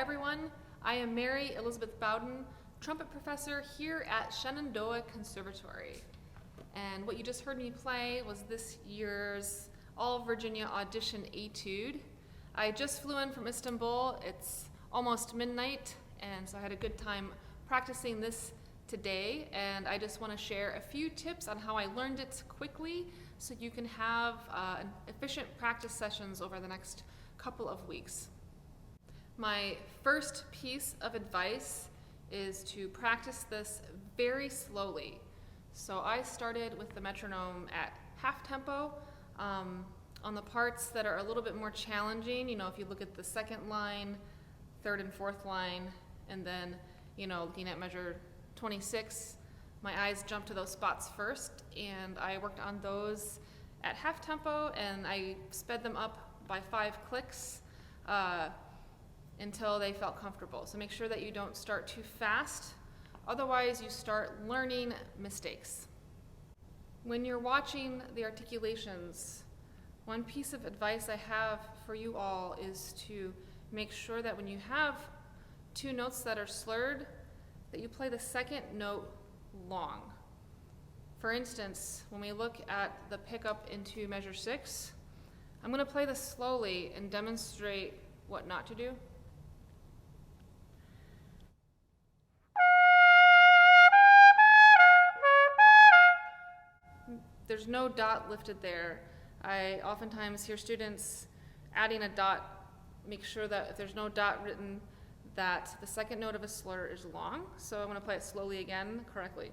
everyone, I am Mary Elizabeth Bowden, trumpet professor here at Shenandoah Conservatory. And what you just heard me play was this year's All-Virginia Audition Etude. I just flew in from Istanbul. It's almost midnight, and so I had a good time practicing this today, and I just want to share a few tips on how I learned it quickly so you can have efficient practice sessions over the next couple of weeks. My first piece of advice is to practice this very slowly. So I started with the metronome at half tempo. On the parts that are a little bit more challenging, if you look at the second line, third and fourth line, and then, looking at measure 26, my eyes jumped to those spots first, and I worked on those at half tempo, and I sped them up by 5 clicks until they felt comfortable. So make sure that you don't start too fast, otherwise you start learning mistakes. When you're watching the articulations, one piece of advice I have for you all is to make sure that when you have 2 notes that are slurred, that you play the second note long. For instance, when we look at the pickup into measure 6, I'm going to play this slowly and demonstrate what not to do. There's no dot lifted there. I oftentimes hear students adding a dot. Make sure that if there's no dot written, that the second note of a slur is long. So I'm going to play it slowly again correctly.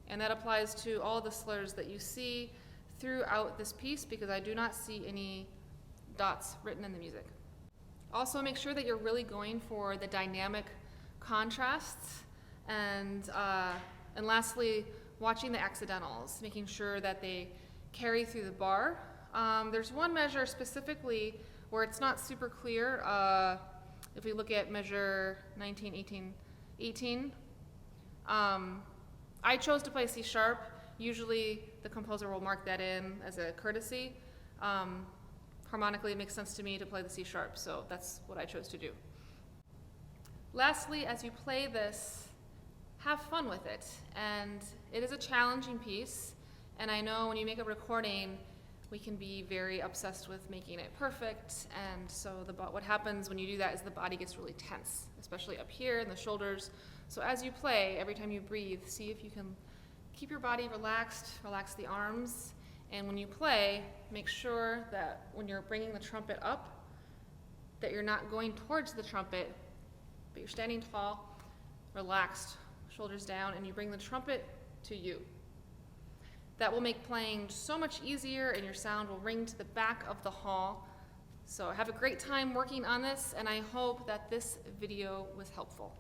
And that applies to all the slurs that you see throughout this piece, because I do not see any dots written in the music. Also, make sure that you're really going for the dynamic contrasts, and lastly, watching the accidentals, making sure that they carry through the bar. There's one measure specifically where it's not super clear. If we look at measure 19, 18, 18, I chose to play C sharp. Usually the composer will mark that in as a courtesy. Harmonically, it makes sense to me to play the C sharp, so that's what I chose to do. Lastly, as you play this, have fun with it. And it is a challenging piece, and I know when you make a recording, we can be very obsessed with making it perfect, and so what happens when you do that is the body gets really tense, especially up here in the shoulders. So as you play, every time you breathe, see if you can keep your body relaxed, relax the arms, and when you play, make sure that when you're bringing the trumpet up, that you're not going towards the trumpet, but you're standing tall, relaxed, shoulders down, and you bring the trumpet to you. That will make playing so much easier, and your sound will ring to the back of the hall. So have a great time working on this, and I hope that this video was helpful.